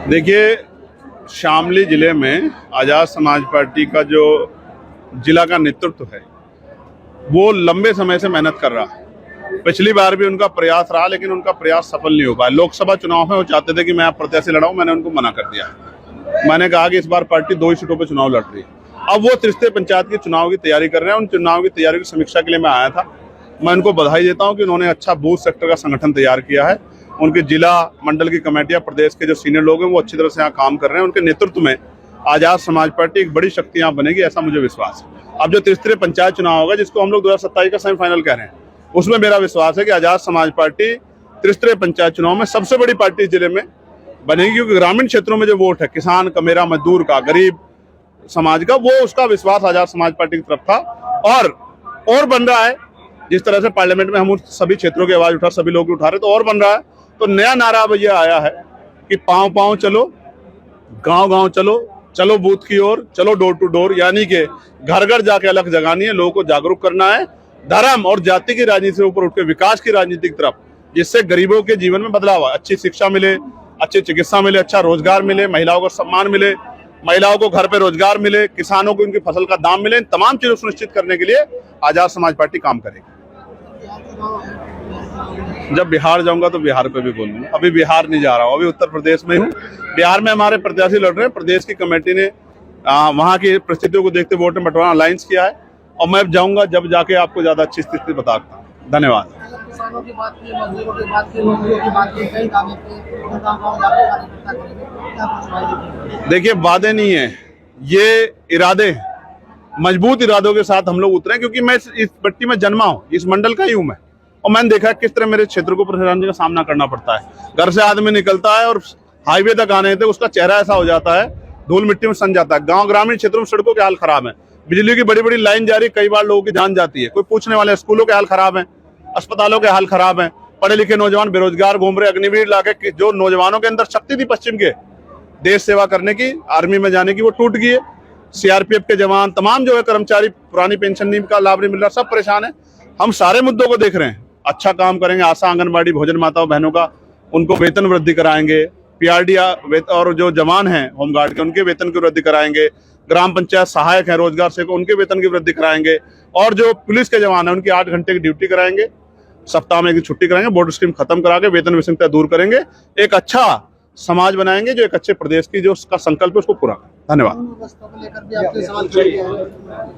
देखिए, शामली जिले में आज़ाद समाज पार्टी का जो जिला का नेतृत्व है वो लंबे समय से मेहनत कर रहा है। पिछली बार भी उनका प्रयास रहा, लेकिन उनका प्रयास सफल नहीं हो पाया। लोकसभा चुनाव में वो चाहते थे कि मैं आप प्रत्याशी लड़ाऊं, मैंने उनको मना कर दिया। मैंने कहा कि इस बार पार्टी 2 ही सीटों पे चुनाव लड़ रही है। अब वो त्रिस्तरीय पंचायत के चुनाव की तैयारी कर रहे हैं। उन चुनाव की तैयारी की समीक्षा के लिए मैं आया था। मैं उनको बधाई देता हूं कि उन्होंने अच्छा बूथ सेक्टर का संगठन तैयार किया है। उनके जिला मंडल की कमेटियां, प्रदेश के जो सीनियर लोग हैं वो अच्छी तरह से यहाँ काम कर रहे हैं। उनके नेतृत्व में आजाद समाज पार्टी एक बड़ी शक्ति यहाँ बनेगी, ऐसा मुझे विश्वास है। अब जो त्रिस्तरीय पंचायत चुनाव होगा, जिसको हम लोग 2027 का सेमीफाइनल कह रहे हैं, उसमें मेरा विश्वास है कि आजाद समाज पार्टी त्रिस्तरीय पंचायत चुनाव में सबसे बड़ी पार्टी जिले में बनेगी, क्योंकि ग्रामीण क्षेत्रों में जो वोट है किसान का, मेरा, मजदूर का, गरीब समाज का, वो उसका विश्वास आजाद समाज पार्टी की तरफ था और बन रहा है। जिस तरह से पार्लियामेंट में हम सभी क्षेत्रों की आवाज उठा, सभी लोग उठा रहे, तो और बन रहा है। तो नया नारा भैया आया है कि पांव पांव चलो, गांव गांव चलो, चलो बूथ की ओर, चलो डोर टू डोर, यानी कि घर घर जाके अलग जगानी है, लोगों को जागरूक करना है, धर्म और जाति की राजनीति से ऊपर उठकर विकास की राजनीति की तरफ, जिससे गरीबों के जीवन में बदलाव आए, अच्छी शिक्षा मिले, अच्छी चिकित्सा मिले, अच्छा रोजगार मिले, महिलाओं को सम्मान मिले, महिलाओं को घर पे रोजगार मिले, किसानों को उनकी फसल का दाम मिले। इन तमाम चीजों सुनिश्चित करने के लिए आजाद समाज पार्टी काम करेगी। जब बिहार जाऊंगा तो बिहार पे भी बोलूंगा। अभी बिहार नहीं जा रहा हूँ, अभी उत्तर प्रदेश में हूँ। बिहार में हमारे प्रत्याशी लड़ रहे हैं। प्रदेश की कमेटी ने वहाँ की परिस्थितियों को देखते वोट में बंटवारा अलायंस किया है, और मैं जाऊंगा जब जाके आपको ज्यादा अच्छी स्थिति बताता हूँ। धन्यवाद। किसानों की बात की, मजदूरों की बात की, नौकरियों की बात की, कई दावे थे। देखिए, वादे नहीं है, ये इरादे हैं। मजबूत इरादों के साथ हम लोग उतरे, क्योंकि मैं इस पट्टी में जन्मा हूँ, इस मंडल का ही हूँ मैं, और मैंने देखा किस तरह मेरे क्षेत्र को परेशानी का सामना करना पड़ता है। घर से आदमी निकलता है और हाईवे तक आने थे, उसका चेहरा ऐसा हो जाता है, धूल मिट्टी में सन जाता है। गांव ग्रामीण क्षेत्रों में सड़कों के हाल खराब है, बिजली की बड़ी बड़ी लाइन जा रही, कई बार लोगों की जान जाती है, कोई पूछने वाले। स्कूलों के हाल खराब है, अस्पतालों के हाल खराब है, पढ़े लिखे नौजवान बेरोजगार घूम रहे। अग्निवीर लाके जो नौजवानों के अंदर शक्ति थी पश्चिम के देश सेवा करने की, आर्मी में जाने की, वो टूट गई है। सीआरपीएफ के जवान, तमाम जो है कर्मचारी, पुरानी पेंशन नीम का लाभ नहीं मिल रहा, सब परेशान है। हम सारे मुद्दों को देख रहे हैं, अच्छा काम करेंगे। आशा, आंगनबाड़ी, भोजन माताओं बहनों का, उनको वेतन वृद्धि कराएंगे। पीआरडी और जो जवान हैं होमगार्ड के, उनके वेतन की वृद्धि कराएंगे। ग्राम पंचायत सहायक हैं, रोजगार से, उनके वेतन की वृद्धि कराएंगे। और जो पुलिस के जवान हैं, उनकी 8 घंटे की ड्यूटी कराएंगे, सप्ताह में एक छुट्टी कराएंगे, बोर्ड स्कीम खत्म करा के वेतन विसंगता दूर करेंगे। एक अच्छा समाज बनाएंगे, जो एक अच्छे प्रदेश की जो उसका संकल्प है उसको पूरा करें। धन्यवाद।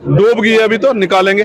डूब गई है अभी, तो निकालेंगे।